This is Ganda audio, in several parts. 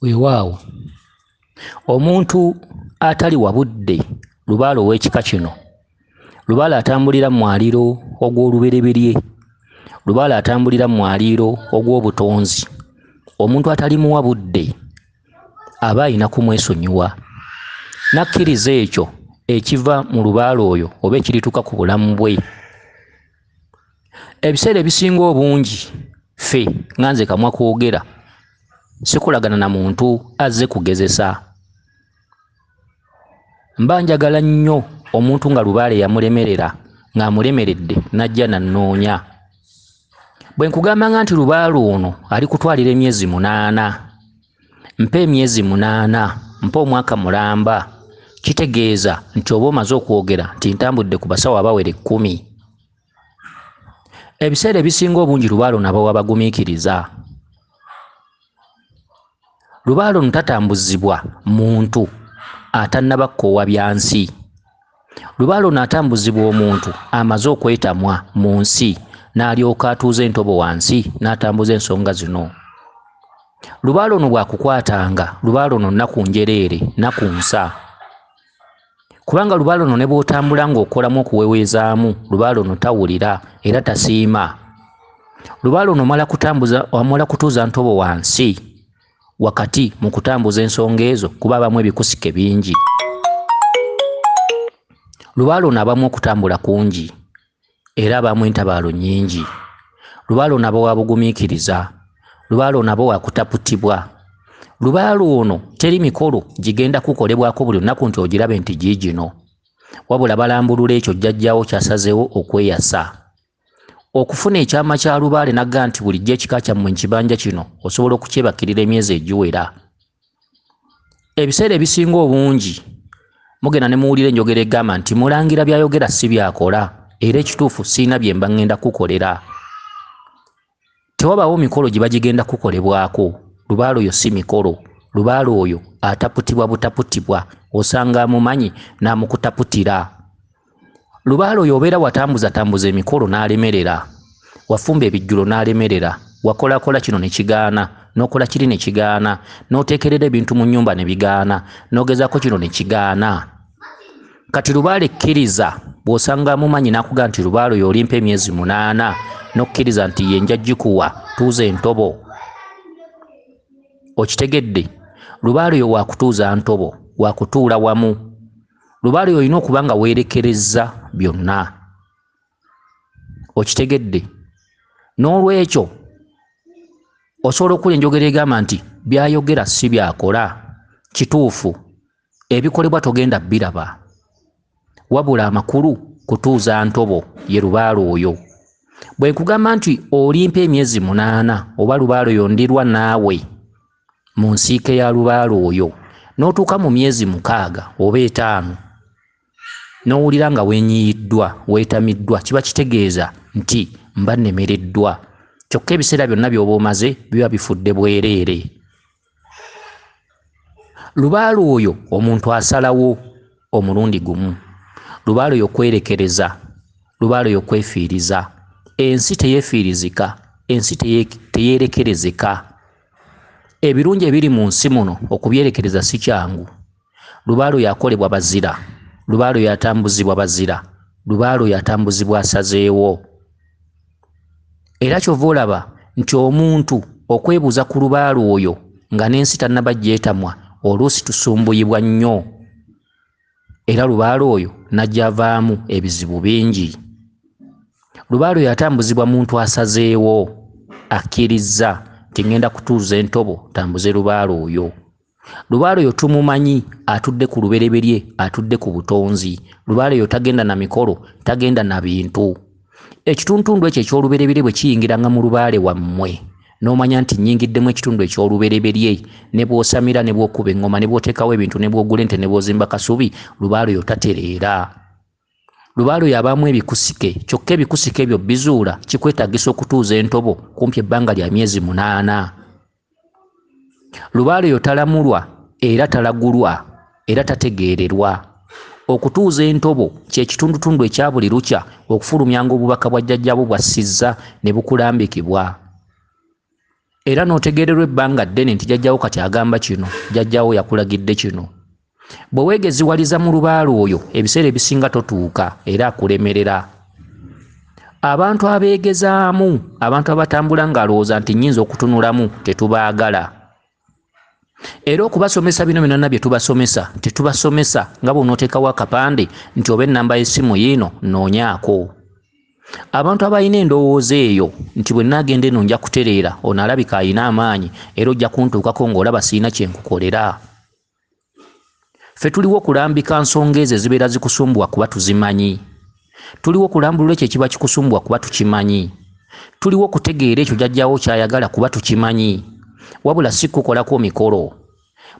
Weewaawo omuntu atali wabudde lubaale ow'ekika kino, lubaale atambulira mu mwaliiro ogw'olubereberye, lubaale atambulira mu mwaliiro ogw'obutonzi. Omuntu atali muwabudde aba alina kumwesonyiwa, nakkiriza ekyo ekiva mu lubaale oyo oba ekirituuka ku bulamu bwe. Ebiseera ebisinga obungi ffe nga nze kamwa kwogera sikulagana na muntu azze kugezesa. Mba njagala nnyo omuntu nga lubaale yamulemerera ng'amulemeredde n'ajja n'annoonya. Bwe nkugamba nti lubaale ono ali kutwalira emyezi 8, mpa emyezi 8, mpa omwaka mulamba, kitegeeza nti oba omaze okwogera nti ntambudde ku basawo abawere 10. Ebiseera ebisinga obungi lubaale ono abawa bagumiikiriza. Lubaale ono tatambuzibwa muntu atannaba kkoowa bya nsi. Lubaale ono atambuzibwa omuntu amaze okwetamwa mu nsi n'alyoka atuuza entobo wansi n'atambuza ensonga zino. Lubaale ono bw'akukwatanga, lubaale ono nnaku njereere, nnaku nsa. Kubanga lubaale ono ne bw'otambula ng'okolamu okuweweezaamu, lubaale ono tawulira era tasiima. Lubaale ono omala kutuuza ntobo wansi wakati mu kutambuza ensonga ezo kuba abamu ebikusike bingi. Lubaale ono abamu okutambula kungi era abamu entabaalo nnyingi. Lubaale ono abawa bugumiikiriza. Lubaale ono abawa kutaputibwa. Lubaale ono teri mikolo gigenda kukolebwako buli lunaku nti ogirabe nti giigino, wabula balambulula ekyo jjajjaawo kyasazeewo okweyasa. Okufuna ekyama kya lubaale nagga nti bulijjo ekika kyammwe nkibanja kino osobola okukyebakirira emyezi egiwera. Ebiseera ebisinga obungi mugenda ne muwulira enjogera egamba nti mulangira byayogera si byakola, era ekituufu siina bye mba ngenda kukolera. Tewabaawo mikolo gye bagigenda kukolebwako. Lubaale oyo si mikolo. Lubaale oyo ataputibwa butaputibwa, osanga amumanyi n'amukutaputira. Lubaale oyo obeera watambuza emikolo n'alemerera, wafumba ebijjulo n'alemerera, wakolakola kino ne kigaana, n'okola kiri ne kigaana, n'oteekerera ebintu mu nnyumba ne bigaana, n'ogezaako kino ne kigaana. Kati lubaale kkiriza bw'osanga amumanyi n'akugamba nti lubaale oyo olimpa emyezi 8, n'okkiriza nti ye nja gikuwa, tuuza entobo. Okitegedde? Lubaale oyo waakutuuza ntobo, waakutuula wamu. Lubaale oyo olina okuba nga weerekereza byonna. Okitegedde? N'olwekyo osobola okuwulira enjogera egamba nti byayogera si byakola. Kituufu, ebikolebwa togenda biraba, wabula amakulu kutuuza ntobo ye lubaale oyo. Bwe nkugamba nti olimpa emyezi 8 oba lubaale oyo ndirwa naawe mu nsiike ya lubaale oyo, n'otuuka mu myezi 6 oba 5 n'owulira nga weenyiyiddwa, weetamiddwa, kiba kitegeeza nti mba nnemereddwa. Kyokka ebiseera byonna by'oba omaze biba bifudde bwereere. Lubaale oyo omuntu asalawo omulundi gumu. Lubaale oyo kwerekereza. Lubaale oyo kwefiiriza. Ensi teyeefiirizika, ensi teyeerekerezeka. Ebirungi ebiri mu nsi muno okubyerekereza si kyangu. Lubaale oyo akolebwa bazira. Lubaale oyo atambuzibwa bazira. Lubaale oyo atambuzibwa asazeewo. Era kyova olaba nti omuntu okwebuuza ku lubaale oyo nga n'ensi tannaba gyetamwa, oluusi tusumbuyibwa nnyo. Era lubaale oyo najja avaamu ebizibu bingi. Lubaale oyo atambuzibwa muntu asazeewo, akkiriza nti ngenda kutuuza entobo, tambuze lubaale oyo. Lubaale oyo tumumanyi atudde ku lubereberye, atudde ku butonzi. Lubaale oyo tagenda na mikolo, tagenda na bintu. Ekituntundu ekyo eky'olubereberye bwe kiyingiranga mu lubaale wammwe, n'omanya nti nnyingiddemu ekitundu eky'olubereberye, ne bw'osamira, ne bw'okuba eŋŋoma, ne bw'oteekawo ebintu, ne bw'ogula ente, ne bw'ozimba kasubi, lubaale oyo tatereera. Lubaale oyo abaamu ebikusike, kyokka ebikusike ebyo bizuula kikwetaagisa okutuuza entobo kumpi ebbanga lya myezi 8. Lubaale oyo talamulwa era talagulwa era tategeererwa. Okutuuza entobo kye kitundutundu ekya buli lukya okufulumyanga obubaka bwa jjajjaabo bwassizza ne bukulambikibwa. era n'otegeererwa ebbanga ddene nti jjajjawo kati agamba kino, jjajjawo yakulagidde kino. Bwe weegeziwaliza mu lubaale oyo ebiseera ebisinga totuuka era akulemerera. Abantu abeegezaamu, abantu abatambula ng'alowooza nti nnyinza okutunulamu tetubaagala. Era okubasomesa bino byonna bye tubasomesa tetubasomesa nga bw'onooteekawo akapande nti oba ennamba y'essimu yiino noonyaako. Abantu abalina endowooza eyo nti bwe nnaagenda eno nja kutereera, ono alabika alina amaanyi era ojja kuntuukako ng'olaba sirina kye nkukolera. Ffe tuliwo okulambika nsonga ezo ezibeera zikusumbuwa kuba tuzimanyi. Tuliwo okulambulula ekyo ekiba kikusumbuwa kuba tukimanyi. Tuliwo okutegeera ekyo jjajjawo ky'ayagala kuba tukimanyi. Wabula si kukolako mikolo.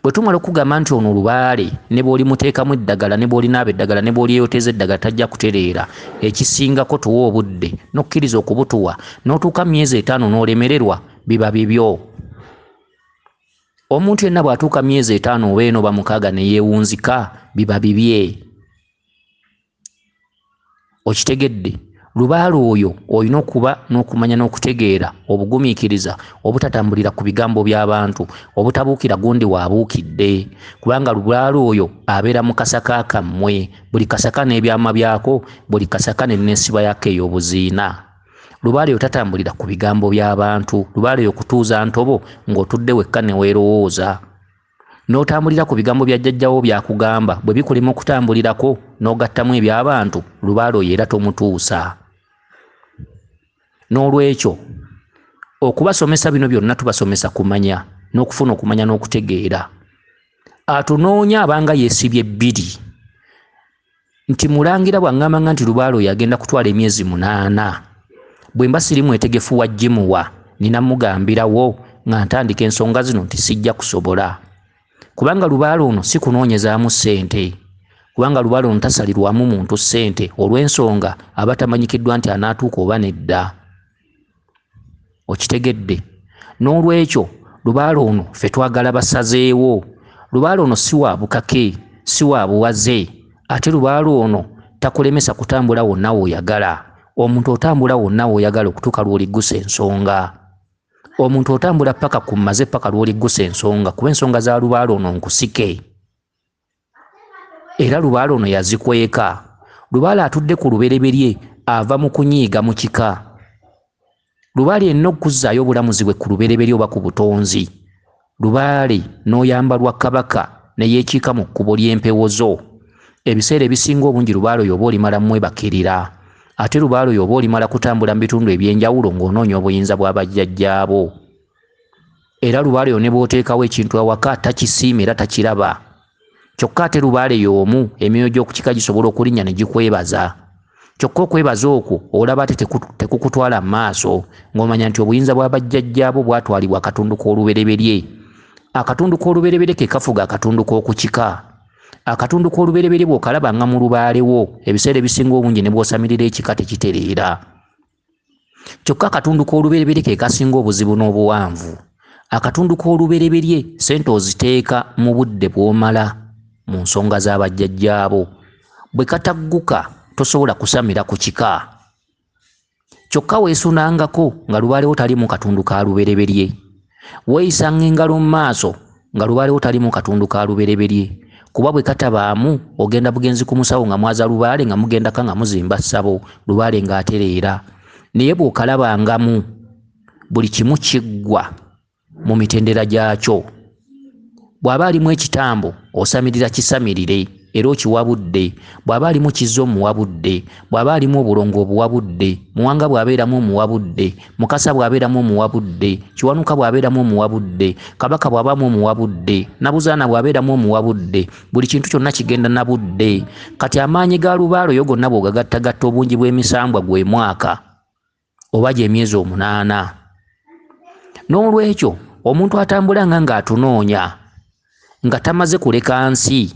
Bwe tumala okugamba nti ono lubaale ne bw'oli muteekamu eddagala ne bw'olinaaba eddagala ne bw'olyeyoteeza eddagala tajja kutereera, ekisingako tuwa obudde n'okkiriza okubutuwa n'otuuka myezi 5 n'olemererwa, biba bibyo. Omuntu yenna bw'atuuka myezi 5 oba eno oba 6 ne yeewunzika, biba bibye. Okitegedde? Lubaale oyo olina okuba n'okumanya n'okutegeera obugumiikiriza obutatambulira ku bigambo by'abantu, obutabuukira gundi waabuukidde, kubanga lubaale oyo abeera mu kasaka kammwe, buli kasaka n'ebyama byako, buli kasaka n'enneesiba yako ey'obuziina. Lubaale oyo tatambulira ku bigambo by'abantu, lubaale oyo kutuuza ntobo ng'otudde wekka ne weerowooza. N'otambulira ku bigambo bya jjajjawo byakugamba, bwe bikulema okutambulirako n'ogattamu eby'abantu, lubaale oyo era tomutuusa. N'olwekyo okubasomesa bino byonna tubasomesa kumanya n'okufuna okumanya n'okutegeera. Atunoonya abanga yeesibye 2 nti Mulangira bw'aŋŋambanga nti lubaale oyo agenda kutwala emyezi 8, bwe mba siri mwetegefu wa gimuwa nina mugambirawo nga ntandika ensonga zino nti sijja kusobola. Kubanga lubaale ono si kunoonyezaamu ssente, kubanga lubaale ono tasalirwamu muntu ssente olw'ensonga aba tamanyikiddwa nti anaatuuka oba nedda. Okitegedde? N'olwekyo lubaale ono ffe twagala basazeewo. Lubaale ono si wa bukake, si wa buwaze, ate lubaale ono takulemesa kutambula wonna w'oyagala. Omuntu otambula wonna w'oyagala okutuuka lw'oliggusa ensonga. Omuntu otambula paka ku mmaze paka lw'oliggusa ensonga, kuba ensonga za lubaale ono nkusike. Era lubaale ono yazikweka. Lubaale atudde ku lubereberye ava mu kunyiiga mu kika. Lubaale yenna okuzzaayo obulamuzi bwe ku lubereberye oba ku butonzi. Lubaale n'oyamba lwa Kabaka ne yeekiika mu kkubo ly'empewo zo. Ebiseera ebisinga obungi lubaale oyo oba olimala mwebakirira. Ate lubaale oyo oba olimala kutambula mu bitundu eby'enjawulo ng'onoonya obuyinza bwa bajjajjaabo. Era lubaale oyo ne bw'oteekawo ekintu awaka takisiima era takiraba. Kyokka ate lubaale y'omu emyoyo gy'okukika gisobola okulinnya ne gikwebaza. Kyokka okwebaza okwo olaba ate tekukutwala mu maaso ng'omanya nti obuyinza bwa bajjajjaabo bwatwalibwa akatundu k'olubereberye. Akatundu k'olubereberye ke kafuga akatundu k'okukika. Akatundu k'olubereberye bw'okalabanga mu lubaalewo ebiseera ebisinga obungi ne bw'osamirira ekika tekitereera. Kyokka akatundu k'olubereberye ke kasinga obuzibu n'obuwanvu. Akatundu k'olubereberye ssente oziteeka mu budde bw'omala mu nsonga z'abajjajjaabo. Bwe katagguka tosobola kusamira ku kika. Kyokka weesunangako nga lubaalewo tali mu katundu ka lubereberye. Weeyisanga engalo mu maaso nga lubaalewo tali mu katundu ka lubereberye. Kuba bwe katabaamu ogenda bugenzi ku musawo nga mwaza lubaale nga mugendaka nga muzimba ssabo, lubaale ng'atereera. Naye bw'okalabangamu buli kimu kiggwa mu mitendera gyakyo. Bw'aba alimu ekitambo osamirira kisamirire era okiwabudde. Bw'aba alimu kizzo omuwabudde. Bw'aba alimu obulongo obuwabudde. Muwanga bw'abeeramu omuwabudde. Mukasa bw'abeeramu omuwabudde. Kiwanuka bw'abeeramu omuwabudde. Kabaka bw'abamu omuwabudde. Nabuzaana bw'abeeramu omuwabudde. Buli kintu kyonna kigenda na budde. Kati amaanyi ga lubaale oyo gonna bw'ogagattagatta obungi bw'emisambwa gwe mwaka oba gy'emyezi 8. N'olwekyo omuntu atambula ng'atunoonya nga tamaze kuleka nsi.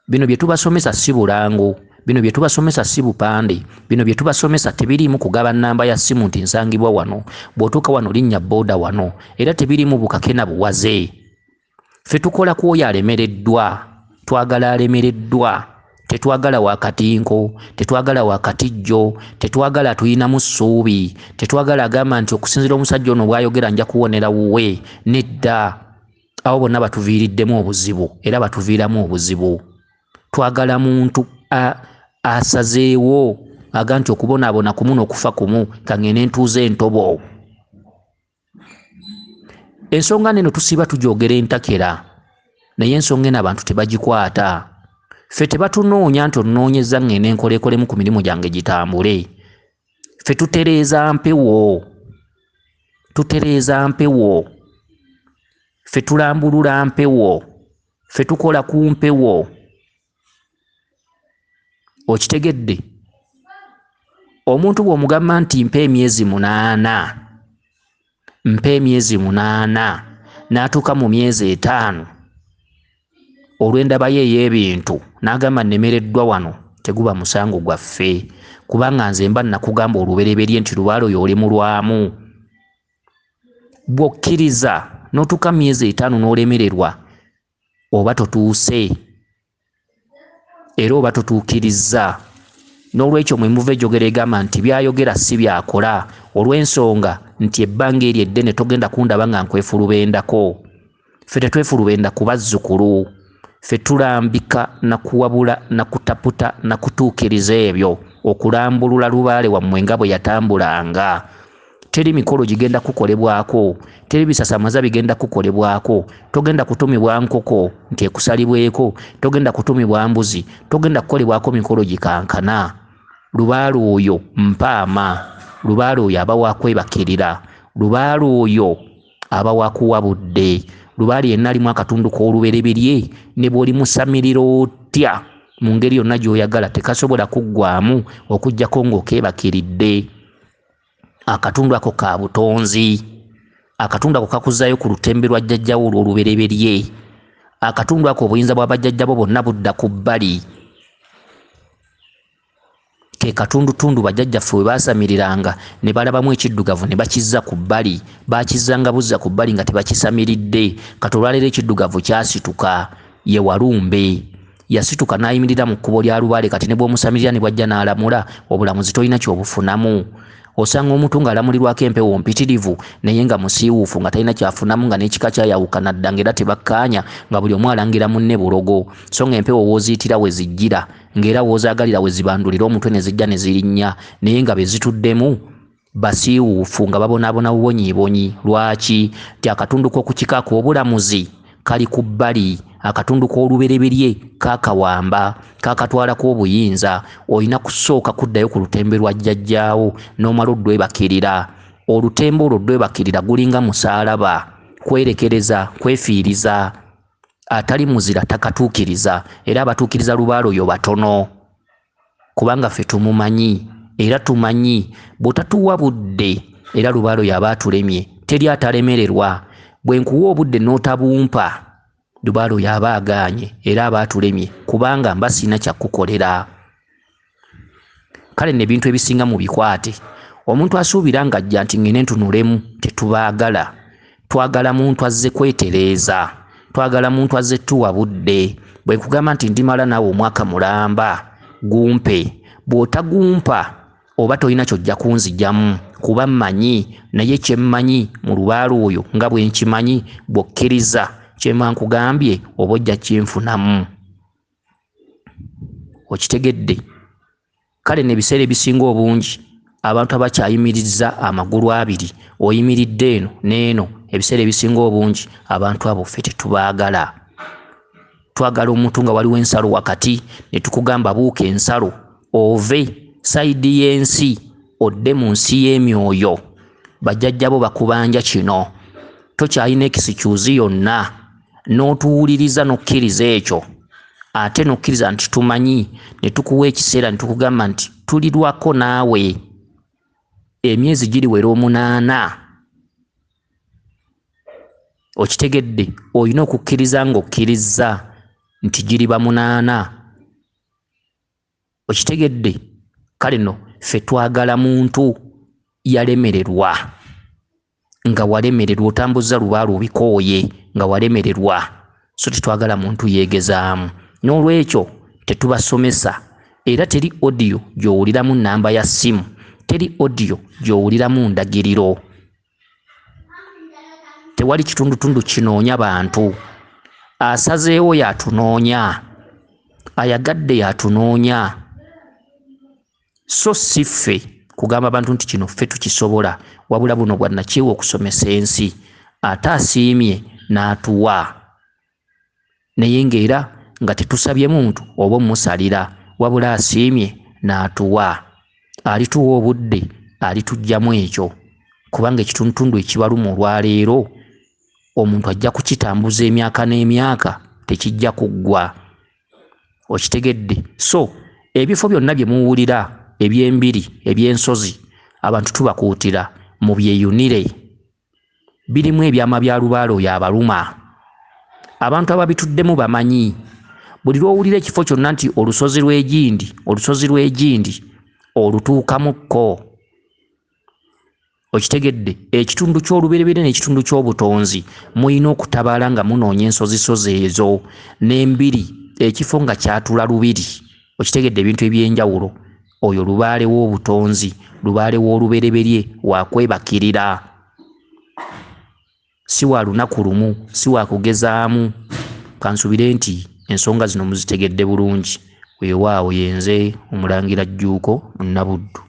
Bino bye tubasomesa si bulango, bino bye tubasomesa si bupande, bino bye tubasomesa tebiriimu kugaba nnamba ya ssimu nti nsangibwa wano, bw'otuuka wano linnya booda wano, era tebiriimu bukake na buwaze. Ffe tukola ku oyo alemereddwa, twagala alemereddwa, tetwagala wakatinko, tetwagala wakatijjo, tetwagala tuyinamu ssuubi, tetwagala agamba nti okusinzira omusajja ono bw'ayogera nja kuwonera wuwe. Nedda, abo bonna batuviiriddemu obuzibu era batuviiramu obuzibu. Twagala muntu asazeewo aga nti okubonaabona kumu n'okufa kumu kangende ntuuze entobo. Ensonga neno tusiiba tujogera entakera naye ensonga eno abantu tebagikwata. Ffe tebatunoonya nti onoonyeza ngende enkolekolemu ku mirimu gyange gitambule. Ffe tutereeza mpewo, ffe tulambulula mpewo, ffe tukola ku mpewo. Okitegedde? Omuntu bw'omugamba nti mpa emyezi 8 n'atuuka mu myezi 5 olw'endaba ye ey'ebintu n'agamba nnemereddwa wano, teguba musango gwaffe, kubanga nze mba nakugamba olubereberye nti lubaalo y'oli mulwamu. Bw'okkiriza n'otuuka myezi 5 n'olemererwa, oba totuuse era oba totuukirizza. N'olwekyo mwe muva ejjogera egamba nti byayogera si byakola, olw'ensonga nti ebbanga eryo eddene togenda kundaba nga nkwefulubendako. Ffe tetwefulubenda ku bazzukulu, ffe tulambika na kuwabula na kutaputa na kutuukiriza ebyo, okulambulula lubaale wammwe nga bwe yatambulanga. Teri mikolo gigenda kukolebwako, teri bisasamaza bigenda kukolebwako, togenda kutumibwa nkoko nti ekusalibweko, togenda kutumibwa mbuzi, togenda kukolebwako mikolo gikankana. Lubaale oyo mpaama, lubaale oyo aba wakwebakirira, lubaale oyo aba wakuwabudde, lubaale yenna alimu akatundu k'olubereberye ne bw'olimusamirira otya mu ngeri yonna gy'oyagala tekasobola kuggwamu okuggyako ng'okeebakiridde. Akatundu ako ka butonzi, akatundu ako kakuzaayo ku lutembe lwa jjajjawo olw'olubereberye, akatundu ako obuyinza bwa bajjajjabo bonna budda ku bbali. Ke katundutundu bajjajjaffe we baasamiriranga ne balabamu ekiddugavu ne bakizza ku bbali, bakizzanga buzza ku bbali nga tebakisamiridde. Kati olwaleero ekiddugavu kyasituka, ye Walumbe yasituka n'ayimirira mu kkubo lya lubaale. Kati ne bw'omusamirira ne bwajja n'alamula, obulamuzi tolina ky'obufunamu. Osanga omuntu ng'alamulirwako empewo mpitirivu naye nga musiiwuufu nga talina kyafunamu, nga n'ekika kyayawukana dda ng'era tebakkaanya, nga buli omu alangira munne bulogo. So nga empewo wooziyitira we zijjira ng'era woozaagalira we zibandulira omutwe ne zijja ne zirinnya, naye nga be zituddemu basiiwuufu nga babonaabona bubonyiibonyi. Lwaki? Ti akatundu k'oku kika k'obulamuzi kali ku bbali, akatundu k'olubereberye kaakawamba kaakatwalako obuyinza. Olina kusooka kuddayo ku lutembe lwa jjajjaawo n'omala oddwebakirira. Olutembe olwo oddwebakirira gulinga musaalaba, kwerekereza, kwefiiriza. Atali muzira takatuukiriza, era abatuukiriza lubaale oyo batono, kubanga ffe tumumanyi era tumanyi bw'otatuwa budde era lubaale oyo aba atulemye, teri atalemererwa. Bwe nkuwa obudde n'otabumpa, lubaale oyo aba agaanye era aba atulemye, kubanga mba sina kyakukolera. Kale n'ebintu ebisinga mu bikwate. Omuntu asuubira ng'ajja nti ngende ntunulemu, tetubaagala. Twagala muntu azze kwetereeza, twagala muntu azze tuwa budde. Bwe nkugamba nti ndimala naawe omwaka mulamba, gumpe. Bw'otagumpa oba tolina kyojja kunzigyamu, kuba mmanyi, naye kye mmanyi mu lubaale oyo nga bwe nkimanyi, bw'okkiriza kye mba nkugambye oba ojja kinfunamu. Okitegedde? Kale n'ebiseera ebisinga obungi abantu abakyayimiriza amagulu abiri, oyimiridde eno n'eno, ebiseera ebisinga obungi abantu abo ffe tetubaagala. Twagala omuntu nga waliwo ensalo wakati ne tukugamba buuka ensalo ove sayidi y'ensi odde mu nsi y'emyoyo. Bajjajjabo bakubanja kino, tokyalina ekisikyuzi yonna, n'otuwuliriza n'okkiriza ekyo, ate n'okkiriza nti tumanyi, ne tukuwa ekiseera ne tukugamba nti tulirwako naawe emyezi giriwera 8. Okitegedde? Olina okukkiriza ng'okkiriza nti giriba 8. Okitegedde? Kale no ffe twagala muntu yalemererwa, nga walemererwa otambuzza lubaale obikooye nga walemererwa, so tetwagala muntu yeegezaamu. N'olwekyo tetubasomesa era teri audio gy'owuliramu nnamba ya ssimu, teri audio gy'owuliramu ndagiriro. Tewali kitundutundu kinoonya bantu. Asazeewo yatunoonya, ayagadde yatunoonya, so si ffe kugamba abantu nti kino ffe tukisobola, wabula buno bwa nakiwa okusomesa ensi. Ate asiimye n'atuwa, naye ng'era nga tetusabye muntu oba omusalira, wabula asiimye n'atuwa. Alituwa obudde, alitugyamu ekyo, kubanga ekitundutundu ekibaluma olwaleero omuntu ajja kukitambuza emyaka n'emyaka, tekijja kuggwa. Okitegedde? So ebifo byonna bye muwulira eby'embiri, eby'ensozi, abantu tubakuutira mu byeyunire. Birimu ebyama bya lubaale oyo abaluma. Abantu ababituddemu bamanyi. Buli lw'owulira ekifo kyonna nti olusozi lw'Egindi olutuukamukko. Okitegedde? Ekitundu ky'olubereberye n'ekitundu ky'obutonzi muyina okutabaala nga munoonya ensozisozi ezo n'embiri, ekifo nga kyatula lubiri. Okitegedde? Ebintu eby'enjawulo. Oyo lubaale w'obutonzi, lubaale w'olubereberye, wakwebakirira. Si wa lunaku lumu, si wa kugezaamu. Kansubire nti ensonga zino muzitegedde bulungi. Weewaawo yenze Omulangira Jjuuko Munnabuddu.